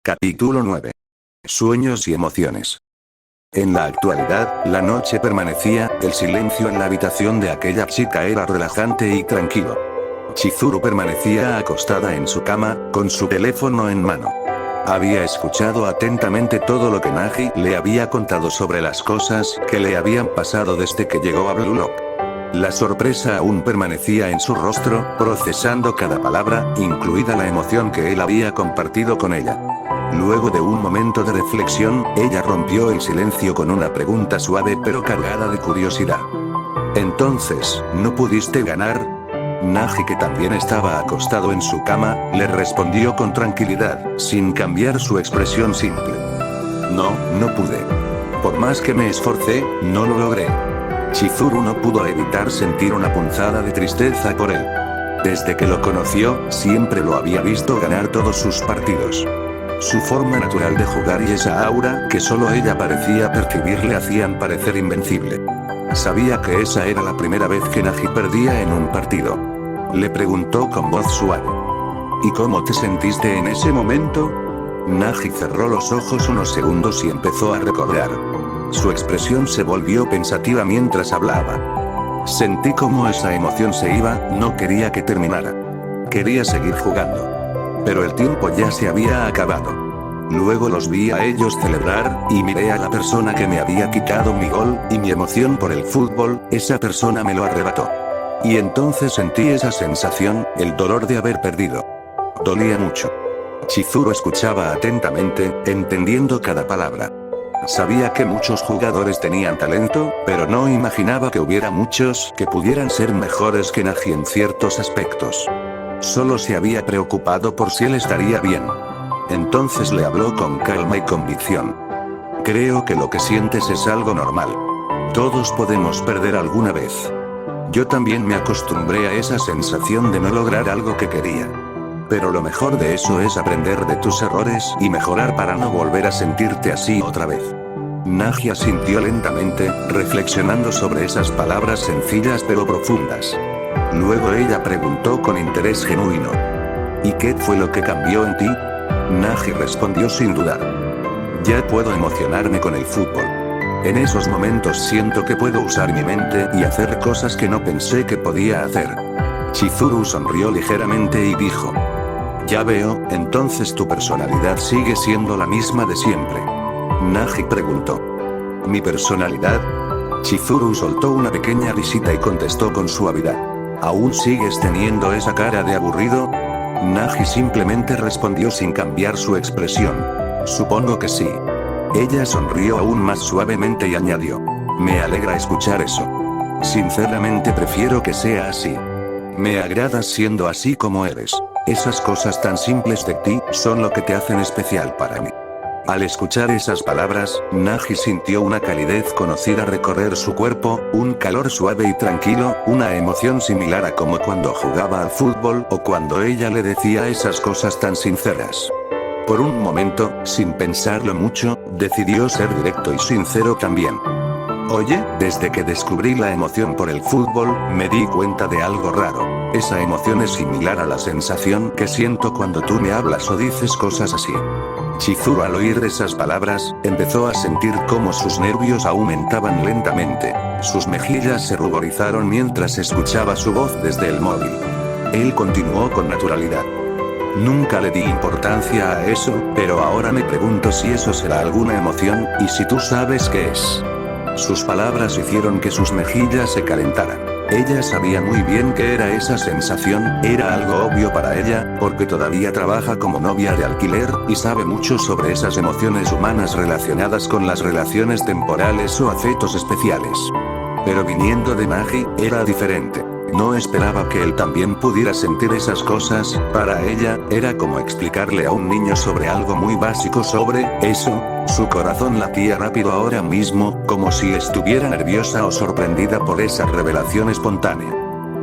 Capítulo 9. Sueños y emociones. En la actualidad, la noche permanecía, el silencio en la habitación de aquella chica era relajante y tranquilo. Chizuru permanecía acostada en su cama, con su teléfono en mano. Había escuchado atentamente todo lo que Nagi le había contado sobre las cosas que le habían pasado desde que llegó a Blue Lock. La sorpresa aún permanecía en su rostro, procesando cada palabra, incluida la emoción que él había compartido con ella. Luego de un momento de reflexión, ella rompió el silencio con una pregunta suave pero cargada de curiosidad. «Entonces, ¿no pudiste ganar?» Nagi, que también estaba acostado en su cama, le respondió con tranquilidad, sin cambiar su expresión simple. «No, no pude. Por más que me esforcé, no lo logré». Chizuru no pudo evitar sentir una punzada de tristeza por él. Desde que lo conoció, siempre lo había visto ganar todos sus partidos. Su forma natural de jugar y esa aura que solo ella parecía percibir le hacían parecer invencible. Sabía que esa era la primera vez que Nagi perdía en un partido. Le preguntó con voz suave. «¿Y cómo te sentiste en ese momento?» Nagi cerró los ojos unos segundos y empezó a recordar. Su expresión se volvió pensativa mientras hablaba. «Sentí como esa emoción se iba, no quería que terminara. Quería seguir jugando. Pero el tiempo ya se había acabado. Luego los vi a ellos celebrar, y miré a la persona que me había quitado mi gol, y mi emoción por el fútbol, esa persona me lo arrebató. Y entonces sentí esa sensación, el dolor de haber perdido. Dolía mucho». Chizuru escuchaba atentamente, entendiendo cada palabra. Sabía que muchos jugadores tenían talento, pero no imaginaba que hubiera muchos que pudieran ser mejores que Nagi en ciertos aspectos. Solo se había preocupado por si él estaría bien. Entonces le habló con calma y convicción. «Creo que lo que sientes es algo normal. Todos podemos perder alguna vez. Yo también me acostumbré a esa sensación de no lograr algo que quería. Pero lo mejor de eso es aprender de tus errores y mejorar para no volver a sentirte así otra vez». Nagi asintió lentamente, reflexionando sobre esas palabras sencillas pero profundas. Luego ella preguntó con interés genuino. «¿Y qué fue lo que cambió en ti?» Nagi respondió sin dudar. «Ya puedo emocionarme con el fútbol. En esos momentos siento que puedo usar mi mente y hacer cosas que no pensé que podía hacer». Chizuru sonrió ligeramente y dijo. «Ya veo, entonces tu personalidad sigue siendo la misma de siempre». Nagi preguntó. «¿Mi personalidad?» Chizuru soltó una pequeña risita y contestó con suavidad. «¿Aún sigues teniendo esa cara de aburrido?» Nagi simplemente respondió sin cambiar su expresión. «Supongo que sí». Ella sonrió aún más suavemente y añadió. «Me alegra escuchar eso. Sinceramente prefiero que sea así. Me agradas siendo así como eres. Esas cosas tan simples de ti son lo que te hacen especial para mí». Al escuchar esas palabras, Nagi sintió una calidez conocida recorrer su cuerpo, un calor suave y tranquilo, una emoción similar a como cuando jugaba al fútbol o cuando ella le decía esas cosas tan sinceras. Por un momento, sin pensarlo mucho, decidió ser directo y sincero también. «Oye, desde que descubrí la emoción por el fútbol, me di cuenta de algo raro. Esa emoción es similar a la sensación que siento cuando tú me hablas o dices cosas así». Chizuru, al oír esas palabras, empezó a sentir cómo sus nervios aumentaban lentamente. Sus mejillas se ruborizaron mientras escuchaba su voz desde el móvil. Él continuó con naturalidad. «Nunca le di importancia a eso, pero ahora me pregunto si eso será alguna emoción, y si tú sabes qué es». Sus palabras hicieron que sus mejillas se calentaran. Ella sabía muy bien qué era esa sensación, era algo obvio para ella, porque todavía trabaja como novia de alquiler, y sabe mucho sobre esas emociones humanas relacionadas con las relaciones temporales o afectos especiales. Pero viniendo de Nagi, era diferente. No esperaba que él también pudiera sentir esas cosas, para ella, era como explicarle a un niño sobre algo muy básico sobre eso. Su corazón latía rápido ahora mismo, como si estuviera nerviosa o sorprendida por esa revelación espontánea.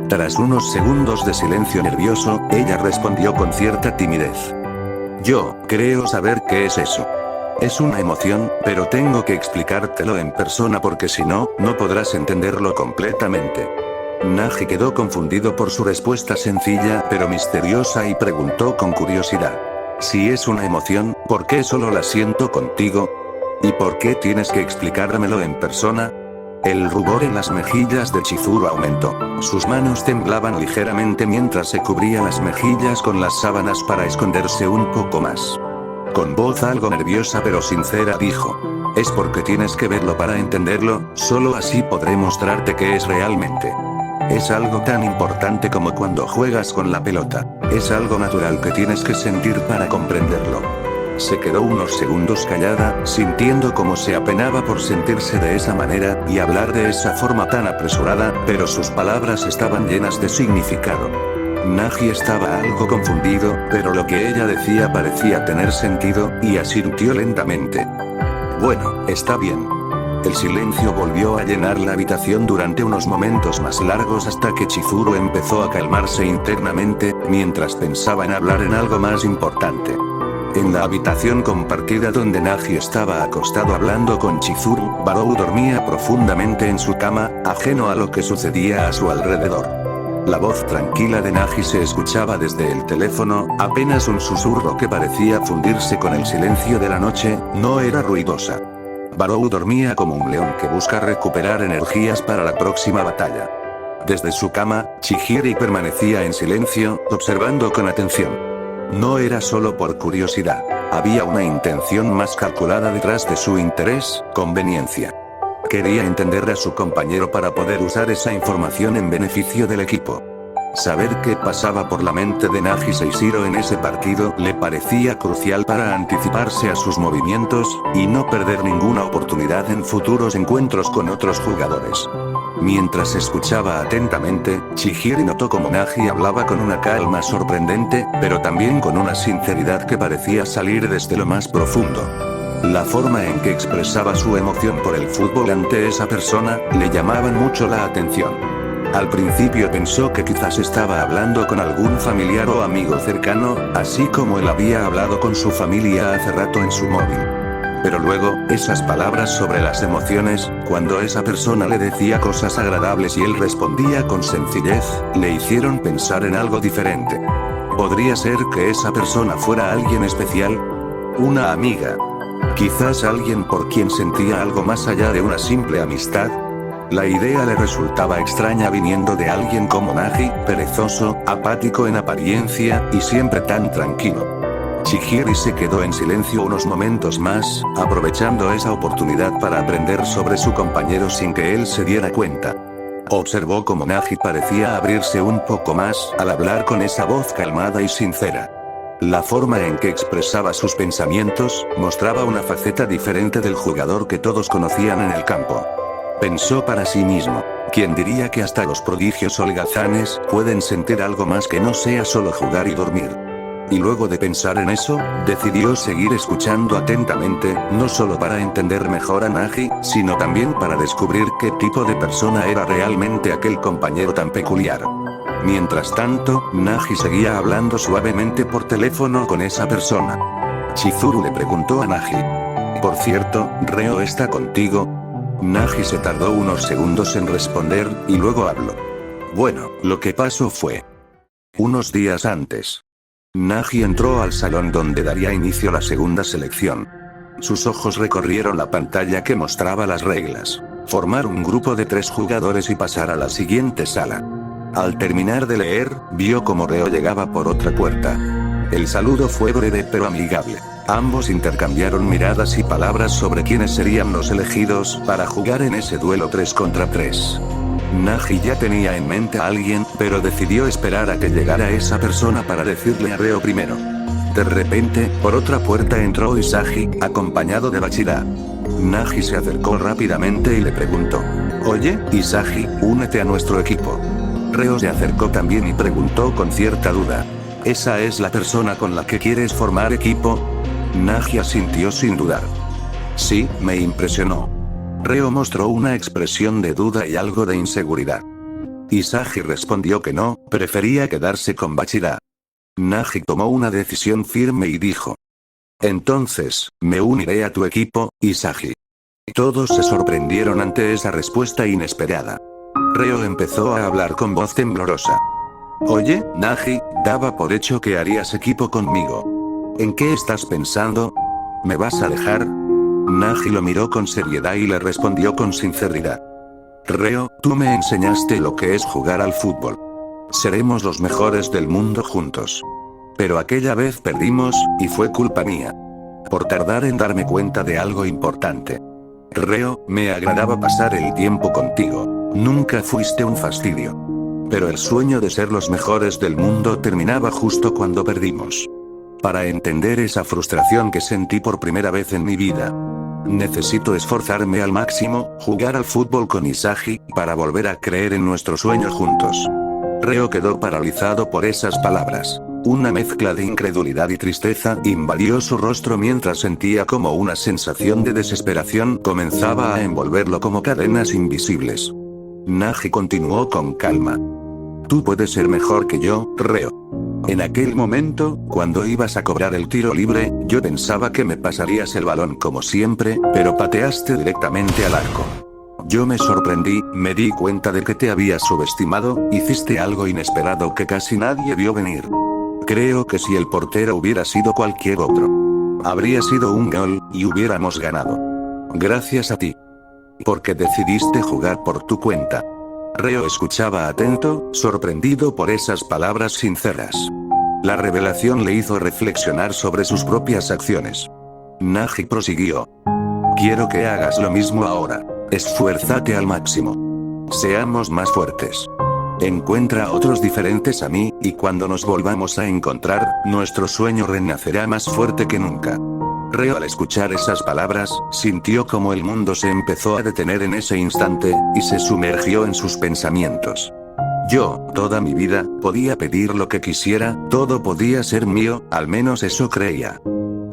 Tras unos segundos de silencio nervioso, ella respondió con cierta timidez. «Yo creo saber qué es eso. Es una emoción, pero tengo que explicártelo en persona porque si no, no podrás entenderlo completamente». Nagi quedó confundido por su respuesta sencilla pero misteriosa y preguntó con curiosidad. Si es una emoción, ¿por qué solo la siento contigo? ¿Y por qué tienes que explicármelo en persona? El rubor en las mejillas de Chizuru aumentó. Sus manos temblaban ligeramente mientras se cubría las mejillas con las sábanas para esconderse un poco más. Con voz algo nerviosa pero sincera dijo: es porque tienes que verlo para entenderlo, solo así podré mostrarte qué es realmente. Es algo tan importante como cuando juegas con la pelota. Es algo natural que tienes que sentir para comprenderlo. Se quedó unos segundos callada, sintiendo cómo se apenaba por sentirse de esa manera, y hablar de esa forma tan apresurada, pero sus palabras estaban llenas de significado. Nagi estaba algo confundido, pero lo que ella decía parecía tener sentido, y asintió lentamente. Bueno, está bien. El silencio volvió a llenar la habitación durante unos momentos más largos hasta que Chizuru empezó a calmarse internamente, mientras pensaba en hablar en algo más importante. En la habitación compartida donde Nagi estaba acostado hablando con Chizuru, Barou dormía profundamente en su cama, ajeno a lo que sucedía a su alrededor. La voz tranquila de Nagi se escuchaba desde el teléfono, apenas un susurro que parecía fundirse con el silencio de la noche, no era ruidosa. Barou dormía como un león que busca recuperar energías para la próxima batalla. Desde su cama, Chihiro permanecía en silencio, observando con atención. No era solo por curiosidad, había una intención más calculada detrás de su interés, conveniencia. Quería entender a su compañero para poder usar esa información en beneficio del equipo. Saber qué pasaba por la mente de Nagi Seishiro en ese partido le parecía crucial para anticiparse a sus movimientos, y no perder ninguna oportunidad en futuros encuentros con otros jugadores. Mientras escuchaba atentamente, Chihiro notó como Nagi hablaba con una calma sorprendente, pero también con una sinceridad que parecía salir desde lo más profundo. La forma en que expresaba su emoción por el fútbol ante esa persona, le llamaban mucho la atención. Al principio pensó que quizás estaba hablando con algún familiar o amigo cercano, así como él había hablado con su familia hace rato en su móvil. Pero luego, esas palabras sobre las emociones, cuando esa persona le decía cosas agradables y él respondía con sencillez, le hicieron pensar en algo diferente. ¿Podría ser que esa persona fuera alguien especial? ¿Una amiga? ¿Quizás alguien por quien sentía algo más allá de una simple amistad? La idea le resultaba extraña viniendo de alguien como Nagi, perezoso, apático en apariencia, y siempre tan tranquilo. Chihiro se quedó en silencio unos momentos más, aprovechando esa oportunidad para aprender sobre su compañero sin que él se diera cuenta. Observó cómo Nagi parecía abrirse un poco más al hablar con esa voz calmada y sincera. La forma en que expresaba sus pensamientos mostraba una faceta diferente del jugador que todos conocían en el campo. Pensó para sí mismo: ¿quién diría que hasta los prodigios holgazanes pueden sentir algo más que no sea solo jugar y dormir? Y luego de pensar en eso, decidió seguir escuchando atentamente, no solo para entender mejor a Nagi, sino también para descubrir qué tipo de persona era realmente aquel compañero tan peculiar. Mientras tanto, Nagi seguía hablando suavemente por teléfono con esa persona. Chizuru le preguntó a Nagi: por cierto, ¿Reo está contigo? Nagi se tardó unos segundos en responder, y luego habló. Bueno, lo que pasó fue: unos días antes, Nagi entró al salón donde daría inicio la segunda selección. Sus ojos recorrieron la pantalla que mostraba las reglas: formar un grupo de 3 jugadores y pasar a la siguiente sala. Al terminar de leer, vio como Reo llegaba por otra puerta. El saludo fue breve pero amigable. Ambos intercambiaron miradas y palabras sobre quiénes serían los elegidos para jugar en ese duelo 3 contra 3. Nagi ya tenía en mente a alguien, pero decidió esperar a que llegara esa persona para decirle a Reo primero. De repente, por otra puerta entró Isagi, acompañado de Bachira. Nagi se acercó rápidamente y le preguntó: oye, Isagi, únete a nuestro equipo. Reo se acercó también y preguntó con cierta duda: ¿esa es la persona con la que quieres formar equipo? Nagi asintió sin dudar. Sí, me impresionó. Reo mostró una expresión de duda y algo de inseguridad. Isagi respondió que no, prefería quedarse con Bachira. Nagi tomó una decisión firme y dijo: entonces, me uniré a tu equipo, Isagi. Todos se sorprendieron ante esa respuesta inesperada. Reo empezó a hablar con voz temblorosa. Oye, Nagi, daba por hecho que harías equipo conmigo. ¿En qué estás pensando? ¿Me vas a dejar? Nagi lo miró con seriedad y le respondió con sinceridad. Reo, tú me enseñaste lo que es jugar al fútbol. Seremos los mejores del mundo juntos. Pero aquella vez perdimos, y fue culpa mía. Por tardar en darme cuenta de algo importante. Reo, me agradaba pasar el tiempo contigo. Nunca fuiste un fastidio. Pero el sueño de ser los mejores del mundo terminaba justo cuando perdimos. Para entender esa frustración que sentí por primera vez en mi vida, necesito esforzarme al máximo, jugar al fútbol con Isagi, para volver a creer en nuestro sueño juntos. Reo quedó paralizado por esas palabras. Una mezcla de incredulidad y tristeza invadió su rostro mientras sentía como una sensación de desesperación comenzaba a envolverlo como cadenas invisibles. Nagi continuó con calma. Tú puedes ser mejor que yo, Reo. En aquel momento, cuando ibas a cobrar el tiro libre, yo pensaba que me pasarías el balón como siempre, pero pateaste directamente al arco. Yo me sorprendí, me di cuenta de que te habías subestimado, hiciste algo inesperado que casi nadie vio venir. Creo que si el portero hubiera sido cualquier otro, habría sido un gol, y hubiéramos ganado. Gracias a ti. Porque decidiste jugar por tu cuenta. Reo escuchaba atento, sorprendido por esas palabras sinceras. La revelación le hizo reflexionar sobre sus propias acciones. Nagi prosiguió. Quiero que hagas lo mismo ahora. Esfuérzate al máximo. Seamos más fuertes. Encuentra otros diferentes a mí, y cuando nos volvamos a encontrar, nuestro sueño renacerá más fuerte que nunca. Reo al escuchar esas palabras, sintió como el mundo se empezó a detener en ese instante, y se sumergió en sus pensamientos. Yo, toda mi vida, podía pedir lo que quisiera, todo podía ser mío, al menos eso creía.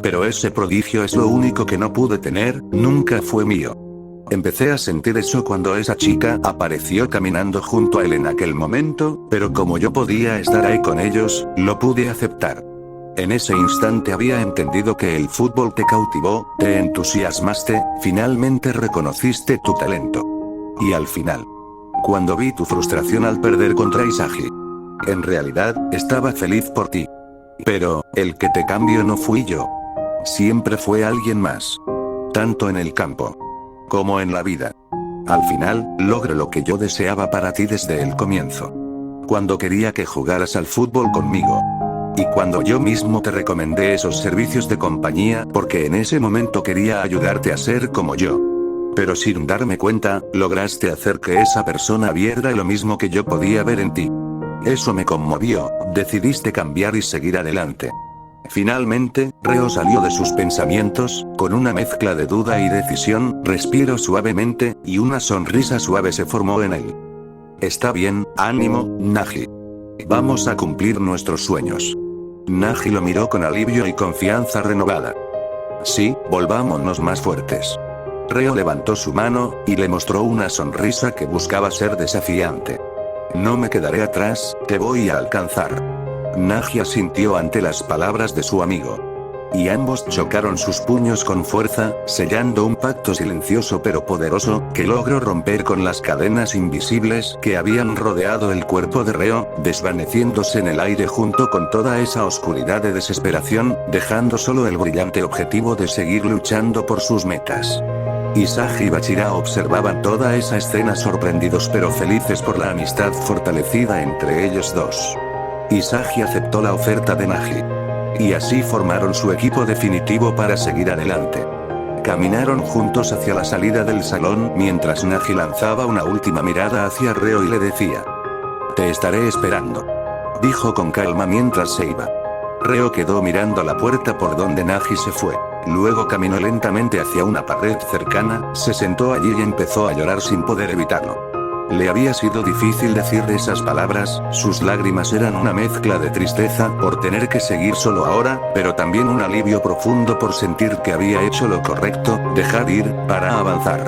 Pero ese prodigio es lo único que no pude tener, nunca fue mío. Empecé a sentir eso cuando esa chica apareció caminando junto a él en aquel momento, pero como yo podía estar ahí con ellos, lo pude aceptar. En ese instante había entendido que el fútbol te cautivó, te entusiasmaste, finalmente reconociste tu talento. Y al final, cuando vi tu frustración al perder contra Isagi, en realidad, estaba feliz por ti. Pero, el que te cambió no fui yo. Siempre fue alguien más. Tanto en el campo, como en la vida. Al final, logré lo que yo deseaba para ti desde el comienzo. Cuando quería que jugaras al fútbol conmigo. Y cuando yo mismo te recomendé esos servicios de compañía porque en ese momento quería ayudarte a ser como yo. Pero sin darme cuenta, lograste hacer que esa persona viera lo mismo que yo podía ver en ti. Eso me conmovió, decidiste cambiar y seguir adelante. Finalmente, Reo salió de sus pensamientos, con una mezcla de duda y decisión, respiró suavemente, y una sonrisa suave se formó en él. Está bien, ánimo, Nagi. Vamos a cumplir nuestros sueños. Nagi lo miró con alivio y confianza renovada. Sí, volvámonos más fuertes. Reo levantó su mano, y le mostró una sonrisa que buscaba ser desafiante. No me quedaré atrás, te voy a alcanzar. Nagi asintió ante las palabras de su amigo. Y ambos chocaron sus puños con fuerza, sellando un pacto silencioso pero poderoso, que logró romper con las cadenas invisibles que habían rodeado el cuerpo de Reo, desvaneciéndose en el aire junto con toda esa oscuridad de desesperación, dejando solo el brillante objetivo de seguir luchando por sus metas. Isagi y Bachira observaban toda esa escena sorprendidos pero felices por la amistad fortalecida entre ellos dos. Isagi aceptó la oferta de Nagi. Y así formaron su equipo definitivo para seguir adelante. Caminaron juntos hacia la salida del salón mientras Nagi lanzaba una última mirada hacia Reo y le decía: te estaré esperando. Dijo con calma mientras se iba. Reo quedó mirando la puerta por donde Nagi se fue. Luego caminó lentamente hacia una pared cercana, se sentó allí y empezó a llorar sin poder evitarlo. Le había sido difícil decir esas palabras, sus lágrimas eran una mezcla de tristeza por tener que seguir solo ahora, pero también un alivio profundo por sentir que había hecho lo correcto, dejar ir, para avanzar.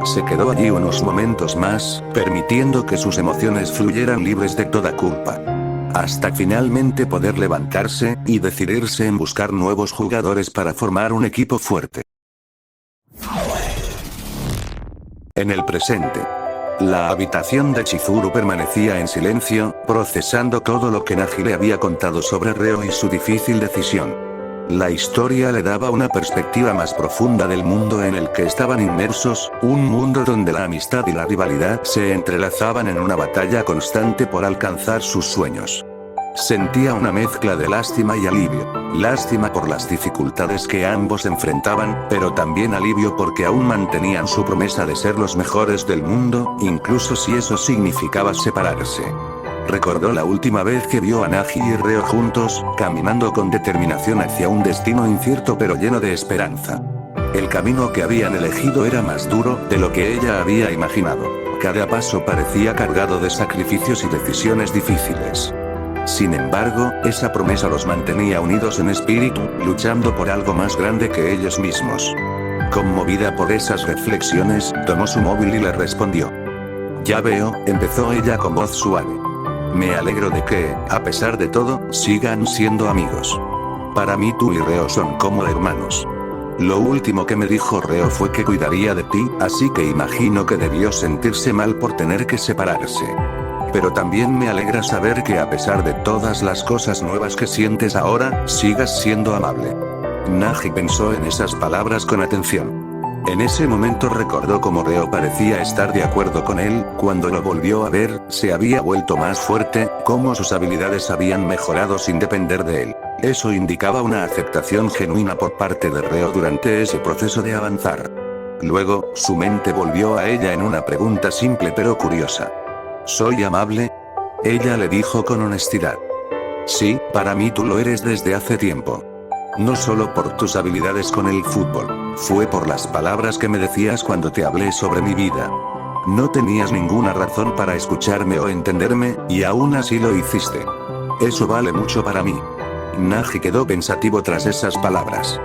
Se quedó allí unos momentos más, permitiendo que sus emociones fluyeran libres de toda culpa. Hasta finalmente poder levantarse, y decidirse en buscar nuevos jugadores para formar un equipo fuerte. En el presente. La habitación de Chizuru permanecía en silencio, procesando todo lo que Nagi le había contado sobre Reo y su difícil decisión. La historia le daba una perspectiva más profunda del mundo en el que estaban inmersos, un mundo donde la amistad y la rivalidad se entrelazaban en una batalla constante por alcanzar sus sueños. Sentía una mezcla de lástima y alivio. Lástima por las dificultades que ambos enfrentaban, pero también alivio porque aún mantenían su promesa de ser los mejores del mundo, incluso si eso significaba separarse. Recordó la última vez que vio a Nagi y Reo juntos, caminando con determinación hacia un destino incierto pero lleno de esperanza. El camino que habían elegido era más duro de lo que ella había imaginado. Cada paso parecía cargado de sacrificios y decisiones difíciles. Sin embargo, esa promesa los mantenía unidos en espíritu, luchando por algo más grande que ellos mismos. Conmovida por esas reflexiones, tomó su móvil y le respondió. Ya veo, empezó ella con voz suave. Me alegro de que, a pesar de todo, sigan siendo amigos. Para mí tú y Reo son como hermanos. Lo último que me dijo Reo fue que cuidaría de ti, así que imagino que debió sentirse mal por tener que separarse. Pero también me alegra saber que a pesar de todas las cosas nuevas que sientes ahora, sigas siendo amable. Nagi pensó en esas palabras con atención. En ese momento recordó cómo Reo parecía estar de acuerdo con él, cuando lo volvió a ver, se había vuelto más fuerte, cómo sus habilidades habían mejorado sin depender de él. Eso indicaba una aceptación genuina por parte de Reo durante ese proceso de avanzar. Luego, su mente volvió a ella en una pregunta simple pero curiosa. ¿Soy amable? Ella le dijo con honestidad. Sí, para mí tú lo eres desde hace tiempo. No solo por tus habilidades con el fútbol, fue por las palabras que me decías cuando te hablé sobre mi vida. No tenías ninguna razón para escucharme o entenderme, y aún así lo hiciste. Eso vale mucho para mí. Nagi quedó pensativo tras esas palabras.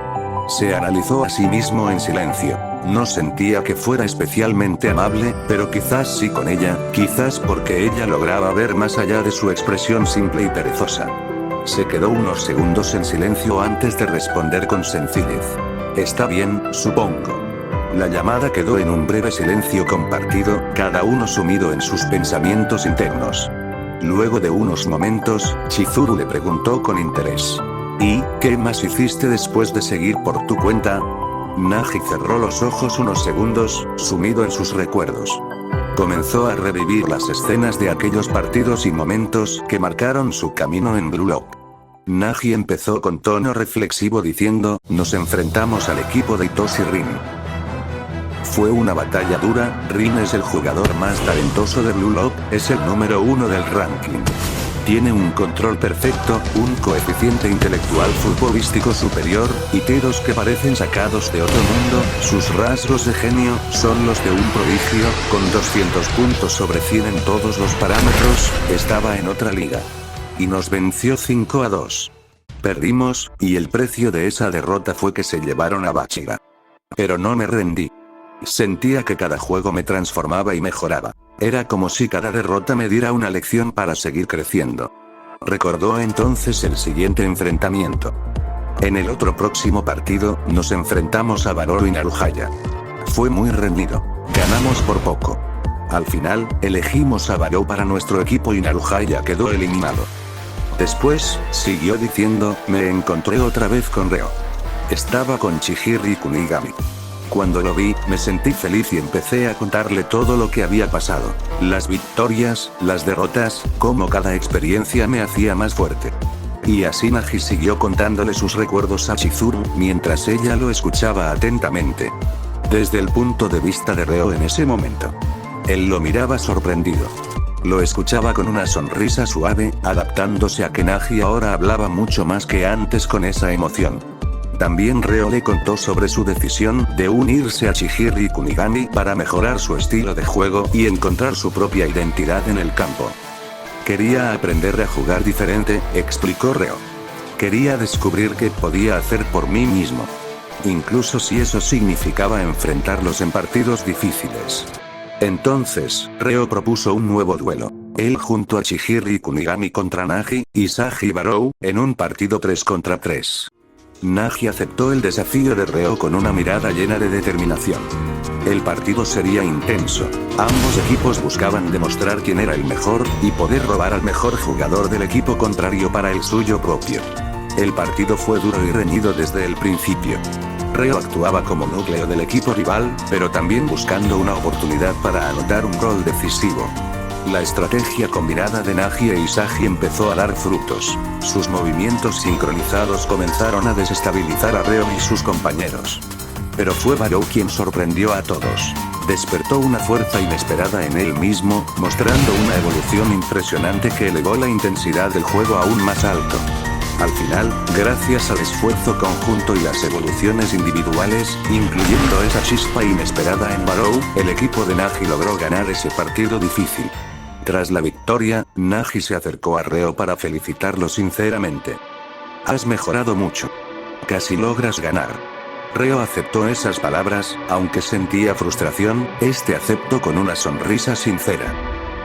Se analizó a sí mismo en silencio. No sentía que fuera especialmente amable, pero quizás sí con ella, quizás porque ella lograba ver más allá de su expresión simple y perezosa. Se quedó unos segundos en silencio antes de responder con sencillez. Está bien, supongo. La llamada quedó en un breve silencio compartido, cada uno sumido en sus pensamientos internos. Luego de unos momentos, Chizuru le preguntó con interés. ¿Y qué más hiciste después de seguir por tu cuenta? Nagi cerró los ojos unos segundos, sumido en sus recuerdos. Comenzó a revivir las escenas de aquellos partidos y momentos que marcaron su camino en Blue Lock. Nagi empezó con tono reflexivo diciendo, nos enfrentamos al equipo de Itoshi Rin. Fue una batalla dura, Rin es el jugador más talentoso de Blue Lock, es el número 1 del ranking. Tiene un control perfecto, un coeficiente intelectual futbolístico superior, y tiros que parecen sacados de otro mundo, sus rasgos de genio, son los de un prodigio, con 200 puntos sobre 100 en todos los parámetros, estaba en otra liga. Y nos venció 5-2. Perdimos, y el precio de esa derrota fue que se llevaron a Bachira. Pero no me rendí. Sentía que cada juego me transformaba y mejoraba. Era como si cada derrota me diera una lección para seguir creciendo. Recordó entonces el siguiente enfrentamiento. En el otro próximo partido, nos enfrentamos a Baroro y Naruhaya. Fue muy reñido. Ganamos por poco. Al final, elegimos a Barou para nuestro equipo y Naruhaya quedó eliminado. Después, siguió diciendo, me encontré otra vez con Reo. Estaba con Chihiro Kunigami. Cuando lo vi, me sentí feliz y empecé a contarle todo lo que había pasado. Las victorias, las derrotas, cómo cada experiencia me hacía más fuerte. Y así Nagi siguió contándole sus recuerdos a Chizuru, mientras ella lo escuchaba atentamente. Desde el punto de vista de Reo en ese momento. Él lo miraba sorprendido. Lo escuchaba con una sonrisa suave, adaptándose a que Nagi ahora hablaba mucho más que antes con esa emoción. También Reo le contó sobre su decisión de unirse a Chihiro Kunigami para mejorar su estilo de juego y encontrar su propia identidad en el campo. Quería aprender a jugar diferente, explicó Reo. Quería descubrir qué podía hacer por mí mismo. Incluso si eso significaba enfrentarlos en partidos difíciles. Entonces, Reo propuso un nuevo duelo. Él junto a Chihiro Kunigami contra Nagi, y Sagi Barou, en un partido 3 contra 3. Nagi aceptó el desafío de Reo con una mirada llena de determinación. El partido sería intenso. Ambos equipos buscaban demostrar quién era el mejor, y poder robar al mejor jugador del equipo contrario para el suyo propio. El partido fue duro y reñido desde el principio. Reo actuaba como núcleo del equipo rival, pero también buscando una oportunidad para anotar un gol decisivo. La estrategia combinada de Nagi e Isagi empezó a dar frutos. Sus movimientos sincronizados comenzaron a desestabilizar a Reo y sus compañeros. Pero fue Barou quien sorprendió a todos. Despertó una fuerza inesperada en él mismo, mostrando una evolución impresionante que elevó la intensidad del juego aún más alto. Al final, gracias al esfuerzo conjunto y las evoluciones individuales, incluyendo esa chispa inesperada en Barou, el equipo de Nagi logró ganar ese partido difícil. Tras la victoria, Nagi se acercó a Reo para felicitarlo sinceramente. Has mejorado mucho. Casi logras ganar. Reo aceptó esas palabras, aunque sentía frustración, aceptó con una sonrisa sincera.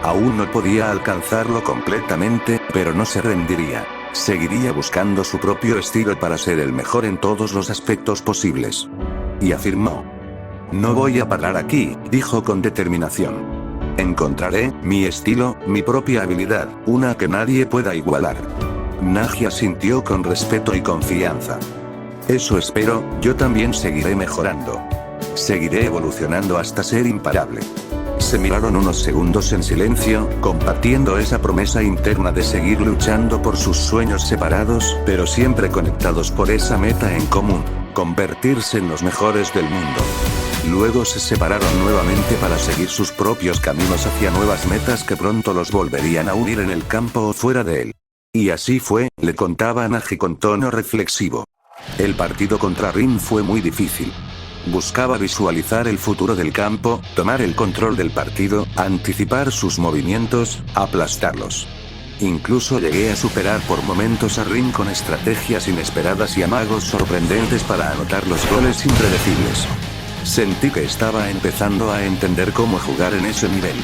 Aún no podía alcanzarlo completamente, pero no se rendiría. Seguiría buscando su propio estilo para ser el mejor en todos los aspectos posibles. Y afirmó. No voy a parar aquí, dijo con determinación. Encontraré mi estilo, mi propia habilidad, una que nadie pueda igualar. Nagi asintió con respeto y confianza. Eso espero, yo también seguiré mejorando. Seguiré evolucionando hasta ser imparable. Se miraron unos segundos en silencio, compartiendo esa promesa interna de seguir luchando por sus sueños separados, pero siempre conectados por esa meta en común, convertirse en los mejores del mundo. Luego se separaron nuevamente para seguir sus propios caminos hacia nuevas metas que pronto los volverían a unir en el campo o fuera de él. Y así fue, le contaba Nagi con tono reflexivo. El partido contra Rin fue muy difícil. Buscaba visualizar el futuro del campo, tomar el control del partido, anticipar sus movimientos, aplastarlos. Incluso llegué a superar por momentos a Rin con estrategias inesperadas y amagos sorprendentes para anotar los goles impredecibles. Sentí que estaba empezando a entender cómo jugar en ese nivel.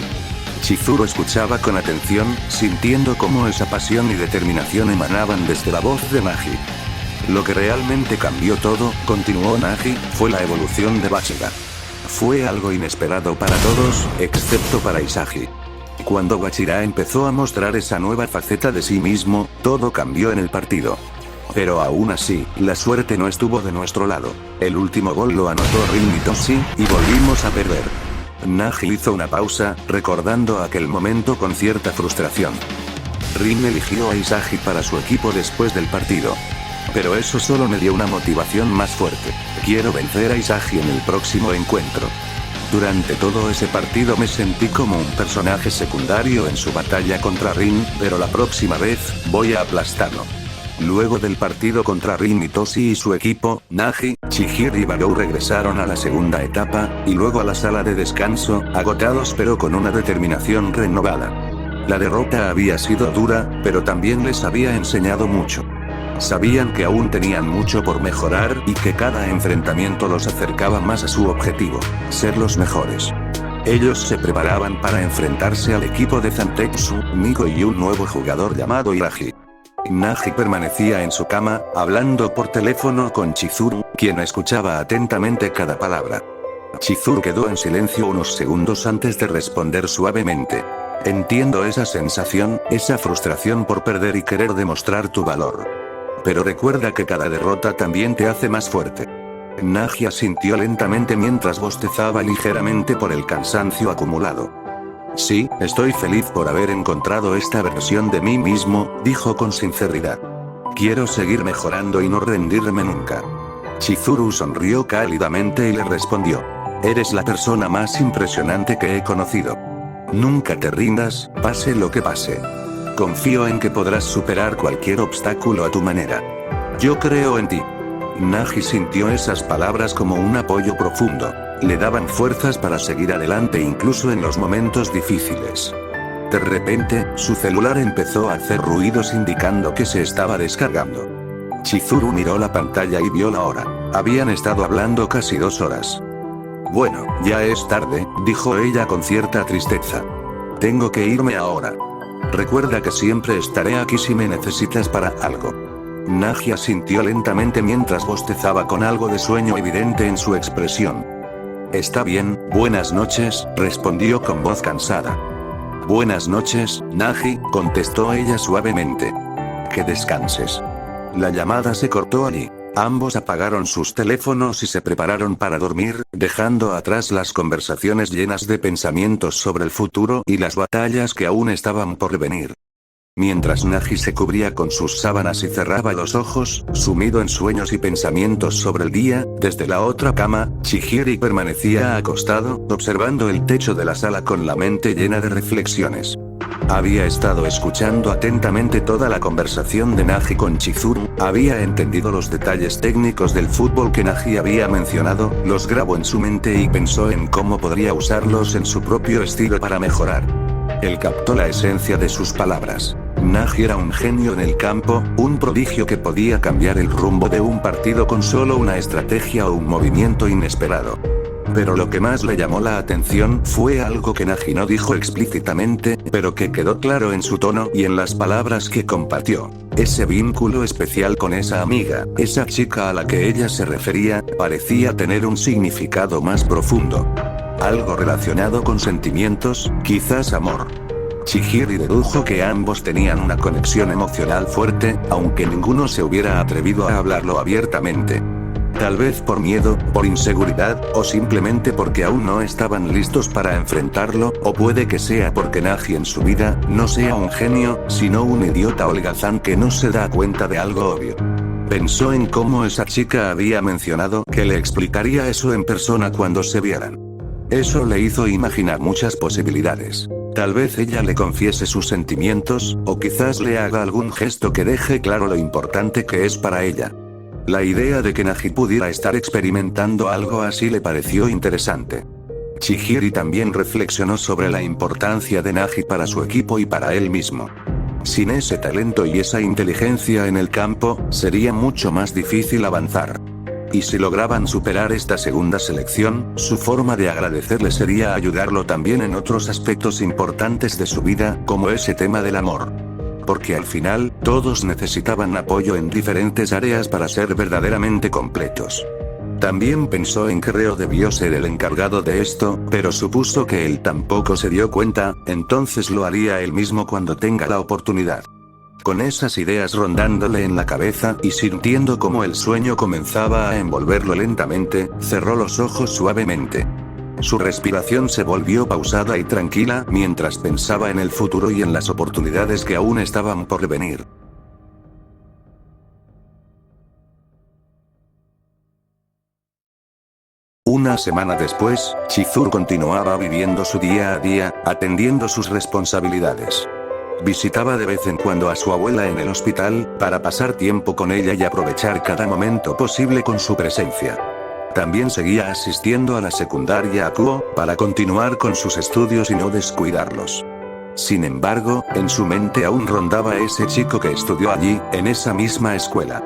Chizuru escuchaba con atención, sintiendo cómo esa pasión y determinación emanaban desde la voz de Nagi. Lo que realmente cambió todo, continuó Nagi, fue la evolución de Bachira. Fue algo inesperado para todos, excepto para Isagi. Cuando Bachira empezó a mostrar esa nueva faceta de sí mismo, todo cambió en el partido. Pero aún así, la suerte no estuvo de nuestro lado. El último gol lo anotó Rin Itoshi, y volvimos a perder. Nagi hizo una pausa, recordando aquel momento con cierta frustración. Rin eligió a Isagi para su equipo después del partido. Pero eso solo me dio una motivación más fuerte. Quiero vencer a Isagi en el próximo encuentro. Durante todo ese partido me sentí como un personaje secundario en su batalla contra Rin, pero la próxima vez, voy a aplastarlo. Luego del partido contra Rin Itoshi y su equipo, Nagi, Chihiro y Barou regresaron a la segunda etapa, y luego a la sala de descanso, agotados pero con una determinación renovada. La derrota había sido dura, pero también les había enseñado mucho. Sabían que aún tenían mucho por mejorar y que cada enfrentamiento los acercaba más a su objetivo, ser los mejores. Ellos se preparaban para enfrentarse al equipo de Zantetsu, Nico y un nuevo jugador llamado Iragi. Nagi permanecía en su cama, hablando por teléfono con Chizuru, quien escuchaba atentamente cada palabra. Chizuru quedó en silencio unos segundos antes de responder suavemente. Entiendo esa sensación, esa frustración por perder y querer demostrar tu valor. Pero recuerda que cada derrota también te hace más fuerte. Nagi asintió lentamente mientras bostezaba ligeramente por el cansancio acumulado. Sí, estoy feliz por haber encontrado esta versión de mí mismo, dijo con sinceridad. Quiero seguir mejorando y no rendirme nunca. Chizuru sonrió cálidamente y le respondió. Eres la persona más impresionante que he conocido. Nunca te rindas, pase lo que pase. Confío en que podrás superar cualquier obstáculo a tu manera. Yo creo en ti. Nagi sintió esas palabras como un apoyo profundo. Le daban fuerzas para seguir adelante incluso en los momentos difíciles. De repente, su celular empezó a hacer ruidos indicando que se estaba descargando. Chizuru miró la pantalla y vio la hora. Habían estado hablando casi 2 horas. Bueno, ya es tarde, dijo ella con cierta tristeza. Tengo que irme ahora. Recuerda que siempre estaré aquí si me necesitas para algo. Nagi asintió lentamente mientras bostezaba con algo de sueño evidente en su expresión. Está bien, buenas noches, respondió con voz cansada. Buenas noches, Nagi, contestó ella suavemente. Que descanses. La llamada se cortó allí. Ambos apagaron sus teléfonos y se prepararon para dormir, dejando atrás las conversaciones llenas de pensamientos sobre el futuro y las batallas que aún estaban por venir. Mientras Nagi se cubría con sus sábanas y cerraba los ojos, sumido en sueños y pensamientos sobre el día, desde la otra cama, Chihiro permanecía acostado, observando el techo de la sala con la mente llena de reflexiones. Había estado escuchando atentamente toda la conversación de Nagi con Chizuru, había entendido los detalles técnicos del fútbol que Nagi había mencionado, los grabó en su mente y pensó en cómo podría usarlos en su propio estilo para mejorar. Él captó la esencia de sus palabras. Nagi era un genio en el campo, un prodigio que podía cambiar el rumbo de un partido con solo una estrategia o un movimiento inesperado. Pero lo que más le llamó la atención fue algo que Nagi no dijo explícitamente, pero que quedó claro en su tono y en las palabras que compartió. Ese vínculo especial con esa amiga, esa chica a la que ella se refería, parecía tener un significado más profundo. Algo relacionado con sentimientos, quizás amor. Chihiro dedujo que ambos tenían una conexión emocional fuerte, aunque ninguno se hubiera atrevido a hablarlo abiertamente. Tal vez por miedo, por inseguridad, o simplemente porque aún no estaban listos para enfrentarlo, o puede que sea porque Nagi en su vida no sea un genio, sino un idiota holgazán que no se da cuenta de algo obvio. Pensó en cómo esa chica había mencionado que le explicaría eso en persona cuando se vieran. Eso le hizo imaginar muchas posibilidades. Tal vez ella le confiese sus sentimientos, o quizás le haga algún gesto que deje claro lo importante que es para ella. La idea de que Nagi pudiera estar experimentando algo así le pareció interesante. Chihiro también reflexionó sobre la importancia de Nagi para su equipo y para él mismo. Sin ese talento y esa inteligencia en el campo, sería mucho más difícil avanzar. Y si lograban superar esta segunda selección, su forma de agradecerle sería ayudarlo también en otros aspectos importantes de su vida, como ese tema del amor. Porque al final, todos necesitaban apoyo en diferentes áreas para ser verdaderamente completos. También pensó en que Reo debió ser el encargado de esto, pero supuso que él tampoco se dio cuenta, entonces lo haría él mismo cuando tenga la oportunidad. Con esas ideas rondándole en la cabeza y sintiendo como el sueño comenzaba a envolverlo lentamente, cerró los ojos suavemente. Su respiración se volvió pausada y tranquila mientras pensaba en el futuro y en las oportunidades que aún estaban por venir. Una semana después, Chizuru continuaba viviendo su día a día, atendiendo sus responsabilidades. Visitaba de vez en cuando a su abuela en el hospital, para pasar tiempo con ella y aprovechar cada momento posible con su presencia. También seguía asistiendo a la secundaria Akuo, para continuar con sus estudios y no descuidarlos. Sin embargo, en su mente aún rondaba ese chico que estudió allí, en esa misma escuela.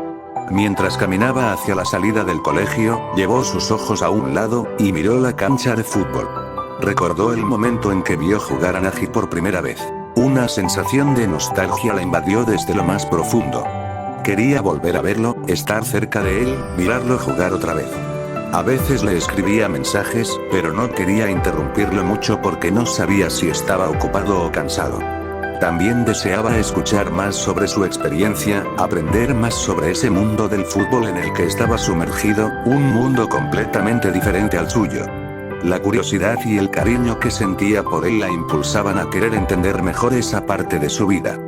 Mientras caminaba hacia la salida del colegio, llevó sus ojos a un lado, y miró la cancha de fútbol. Recordó el momento en que vio jugar a Nagi por primera vez. Una sensación de nostalgia la invadió desde lo más profundo. Quería volver a verlo, estar cerca de él, mirarlo jugar otra vez. A veces le escribía mensajes, pero no quería interrumpirlo mucho porque no sabía si estaba ocupado o cansado. También deseaba escuchar más sobre su experiencia, aprender más sobre ese mundo del fútbol en el que estaba sumergido, un mundo completamente diferente al suyo. La curiosidad y el cariño que sentía por él la impulsaban a querer entender mejor esa parte de su vida.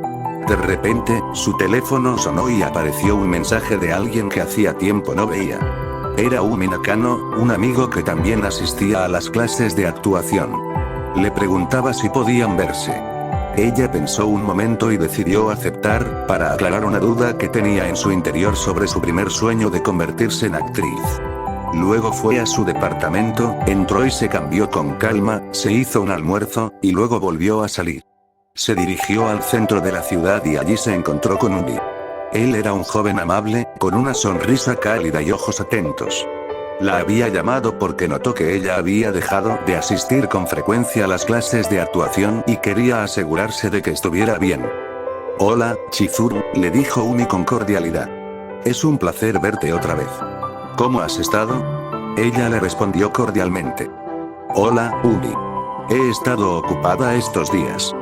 De repente, su teléfono sonó y apareció un mensaje de alguien que hacía tiempo no veía. Era Umi Nakano, un amigo que también asistía a las clases de actuación. Le preguntaba si podían verse. Ella pensó un momento y decidió aceptar, para aclarar una duda que tenía en su interior sobre su primer sueño de convertirse en actriz. Luego fue a su departamento, entró y se cambió con calma, se hizo un almuerzo, y luego volvió a salir. Se dirigió al centro de la ciudad y allí se encontró con Umi. Él era un joven amable, con una sonrisa cálida y ojos atentos. La había llamado porque notó que ella había dejado de asistir con frecuencia a las clases de actuación y quería asegurarse de que estuviera bien. Hola, Chizuru, le dijo Umi con cordialidad. Es un placer verte otra vez. ¿Cómo has estado? Ella le respondió cordialmente. Hola, Umi. He estado ocupada estos días.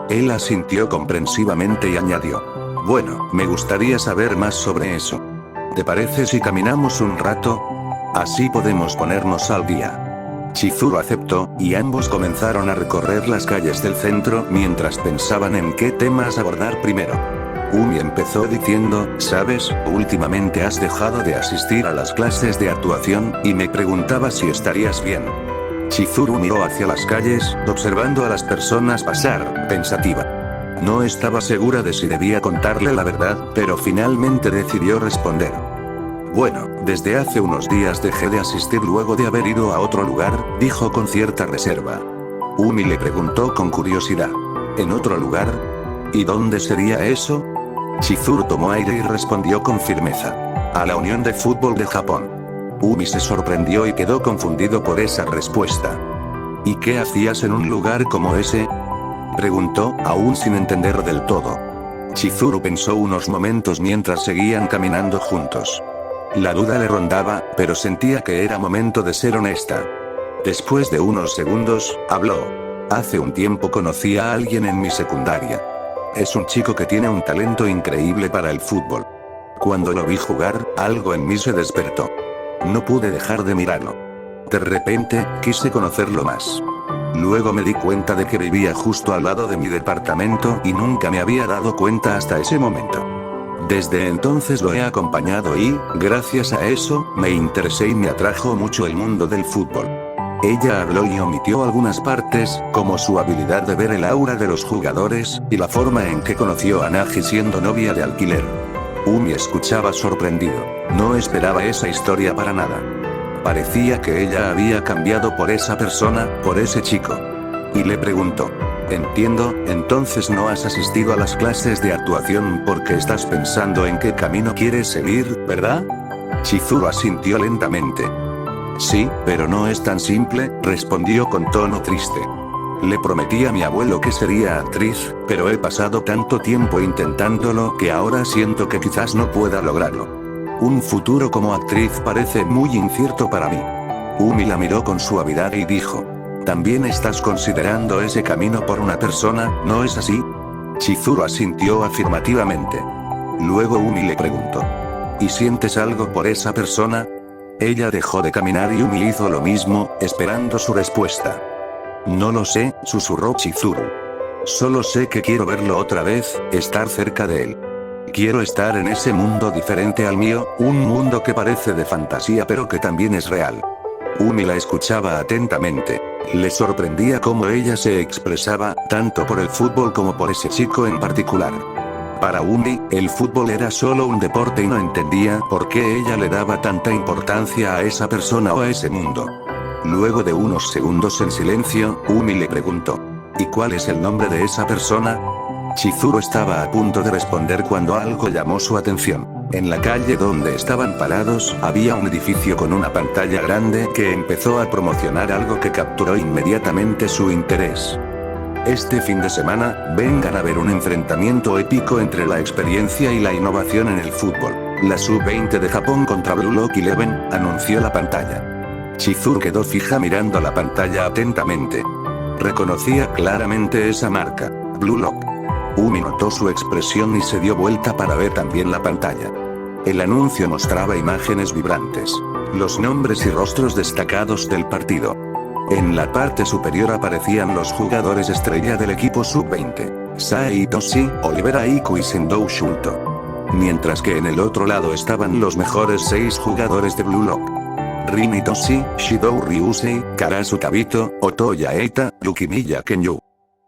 Él asintió comprensivamente y añadió. Bueno, me gustaría saber más sobre eso. ¿Te parece si caminamos un rato? Así podemos ponernos al día. Chizuru aceptó, y ambos comenzaron a recorrer las calles del centro mientras pensaban en qué temas abordar primero. Umi empezó diciendo, ¿sabes? Últimamente has dejado de asistir a las clases de actuación, y me preguntaba si estarías bien. Chizuru miró hacia las calles, observando a las personas pasar, pensativa. No estaba segura de si debía contarle la verdad, pero finalmente decidió responder. Bueno, desde hace unos días dejé de asistir luego de haber ido a otro lugar, dijo con cierta reserva. Umi le preguntó con curiosidad. ¿En otro lugar? ¿Y dónde sería eso? Chizuru tomó aire y respondió con firmeza. A la Unión de Fútbol de Japón. Umi se sorprendió y quedó confundido por esa respuesta. ¿Y qué hacías en un lugar como ese? Preguntó, aún sin entender del todo. Chizuru pensó unos momentos mientras seguían caminando juntos. La duda le rondaba, pero sentía que era momento de ser honesta. Después de unos segundos, habló. Hace un tiempo conocí a alguien en mi secundaria. Es un chico que tiene un talento increíble para el fútbol. Cuando lo vi jugar, algo en mí se despertó. No pude dejar de mirarlo. De repente, quise conocerlo más. Luego me di cuenta de que vivía justo al lado de mi departamento y nunca me había dado cuenta hasta ese momento. Desde entonces lo he acompañado y, gracias a eso, me interesé y me atrajo mucho el mundo del fútbol. Ella habló y omitió algunas partes, como su habilidad de ver el aura de los jugadores, y la forma en que conoció a Nagi siendo novia de alquiler. Umi escuchaba sorprendido. No esperaba esa historia para nada. Parecía que ella había cambiado por esa persona, por ese chico. Y le preguntó. Entiendo, entonces no has asistido a las clases de actuación porque estás pensando en qué camino quieres seguir, ¿verdad? Chizuru asintió lentamente. Sí, pero no es tan simple, respondió con tono triste. Le prometí a mi abuelo que sería actriz, pero he pasado tanto tiempo intentándolo que ahora siento que quizás no pueda lograrlo. Un futuro como actriz parece muy incierto para mí. Umi la miró con suavidad y dijo. También estás considerando ese camino por una persona, ¿no es así? Chizuru asintió afirmativamente. Luego Umi le preguntó. ¿Y sientes algo por esa persona? Ella dejó de caminar y Umi hizo lo mismo, esperando su respuesta. No lo sé, susurró Chizuru. Solo sé que quiero verlo otra vez, estar cerca de él. Quiero estar en ese mundo diferente al mío, un mundo que parece de fantasía pero que también es real. Umi la escuchaba atentamente. Le sorprendía cómo ella se expresaba, tanto por el fútbol como por ese chico en particular. Para Umi, el fútbol era solo un deporte y no entendía por qué ella le daba tanta importancia a esa persona o a ese mundo. Luego de unos segundos en silencio, Umi le preguntó. ¿Y cuál es el nombre de esa persona? Chizuru estaba a punto de responder cuando algo llamó su atención. En la calle donde estaban parados, había un edificio con una pantalla grande que empezó a promocionar algo que capturó inmediatamente su interés. Este fin de semana, vengan a ver un enfrentamiento épico entre la experiencia y la innovación en el fútbol. La Sub-20 de Japón contra Blue Lock 11, anunció la pantalla. Chizuru quedó fija mirando la pantalla atentamente. Reconocía claramente esa marca, Blue Lock. Umi notó su expresión y se dio vuelta para ver también la pantalla. El anuncio mostraba imágenes vibrantes, los nombres y rostros destacados del partido. En la parte superior aparecían los jugadores estrella del equipo Sub-20, Sae Itoshi, Oliver Aiku y Sendou Shunto. Mientras que en el otro lado estaban los mejores 6 jugadores de Blue Lock. Rin Itoshi, Shidou Ryusei, Karasu Tabito, Otoya Eita, Yukimiya Kenyu.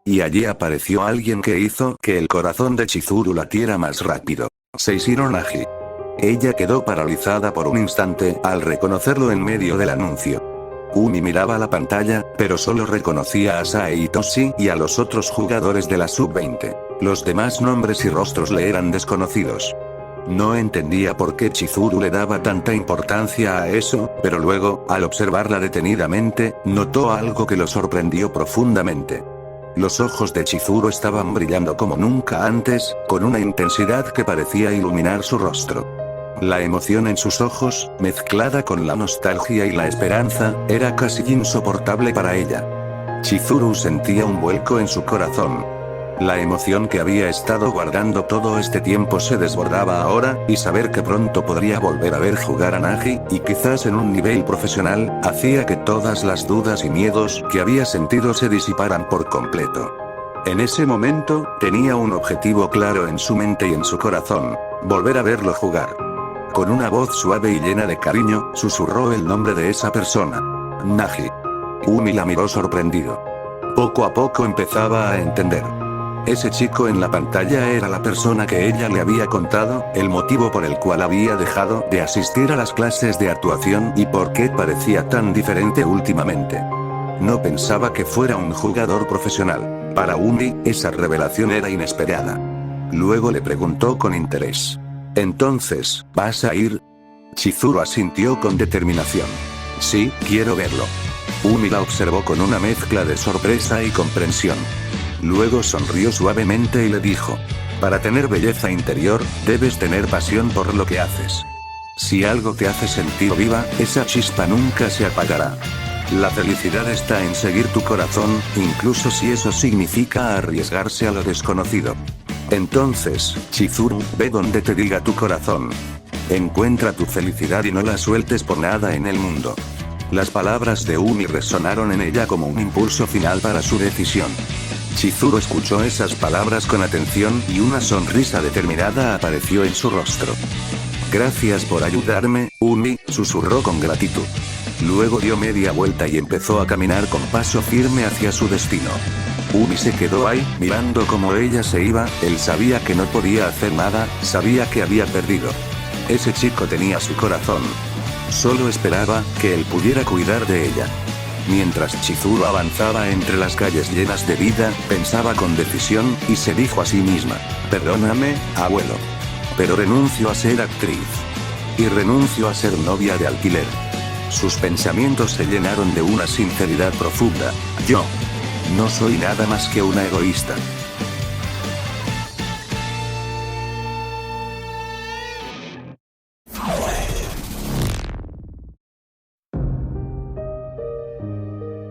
Y allí apareció alguien que hizo que el corazón de Chizuru latiera más rápido. Seishiro Nagi. Ella quedó paralizada por un instante al reconocerlo en medio del anuncio. Umi miraba la pantalla, pero solo reconocía a Sae Itoshi y a los otros jugadores de la Sub-20. Los demás nombres y rostros le eran desconocidos. No entendía por qué Chizuru le daba tanta importancia a eso, pero luego, al observarla detenidamente, notó algo que lo sorprendió profundamente. Los ojos de Chizuru estaban brillando como nunca antes, con una intensidad que parecía iluminar su rostro. La emoción en sus ojos, mezclada con la nostalgia y la esperanza, era casi insoportable para ella. Chizuru sentía un vuelco en su corazón. La emoción que había estado guardando todo este tiempo se desbordaba ahora, y saber que pronto podría volver a ver jugar a Nagi, y quizás en un nivel profesional, hacía que todas las dudas y miedos que había sentido se disiparan por completo. En ese momento, tenía un objetivo claro en su mente y en su corazón: volver a verlo jugar. Con una voz suave y llena de cariño, susurró el nombre de esa persona: Nagi. Umi la miró sorprendido. Poco a poco empezaba a entender. Ese chico en la pantalla era la persona que ella le había contado, el motivo por el cual había dejado de asistir a las clases de actuación y por qué parecía tan diferente últimamente. No pensaba que fuera un jugador profesional. Para Umi, esa revelación era inesperada. Luego le preguntó con interés: «¿Entonces, vas a ir?» Chizuru asintió con determinación. «Sí, quiero verlo». Umi la observó con una mezcla de sorpresa y comprensión. Luego sonrió suavemente y le dijo: «Para tener belleza interior, debes tener pasión por lo que haces. Si algo te hace sentir viva, esa chispa nunca se apagará. La felicidad está en seguir tu corazón, incluso si eso significa arriesgarse a lo desconocido. Entonces, Chizuru, ve donde te diga tu corazón. Encuentra tu felicidad y no la sueltes por nada en el mundo». Las palabras de Umi resonaron en ella como un impulso final para su decisión. Chizuru escuchó esas palabras con atención y una sonrisa determinada apareció en su rostro. «Gracias por ayudarme, Umi», susurró con gratitud. Luego dio media vuelta y empezó a caminar con paso firme hacia su destino. Umi se quedó ahí, mirando cómo ella se iba. Él sabía que no podía hacer nada, sabía que había perdido. Ese chico tenía su corazón. Solo esperaba que él pudiera cuidar de ella. Mientras Chizuru avanzaba entre las calles llenas de vida, pensaba con decisión, y se dijo a sí misma: «Perdóname, abuelo. Pero renuncio a ser actriz. Y renuncio a ser novia de alquiler». Sus pensamientos se llenaron de una sinceridad profunda. «Yo no soy nada más que una egoísta».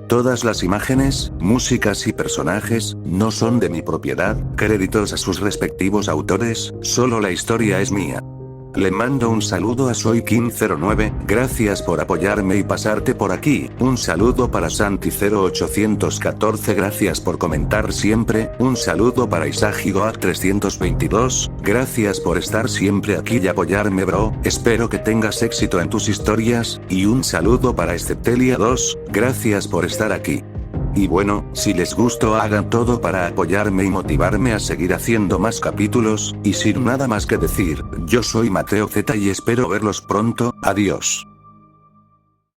Todas las imágenes, músicas y personajes no son de mi propiedad, créditos a sus respectivos autores, solo la historia es mía. Le mando un saludo a SoyKin09, gracias por apoyarme y pasarte por aquí. Un saludo para Santi0814, gracias por comentar siempre. Un saludo para Isagigoat322, gracias por estar siempre aquí y apoyarme, bro. Espero que tengas éxito en tus historias. Y un saludo para Estetelia2, gracias por estar aquí. Y bueno, si les gustó hagan todo para apoyarme y motivarme a seguir haciendo más capítulos, y sin nada más que decir, yo soy Mateo Z y espero verlos pronto, adiós.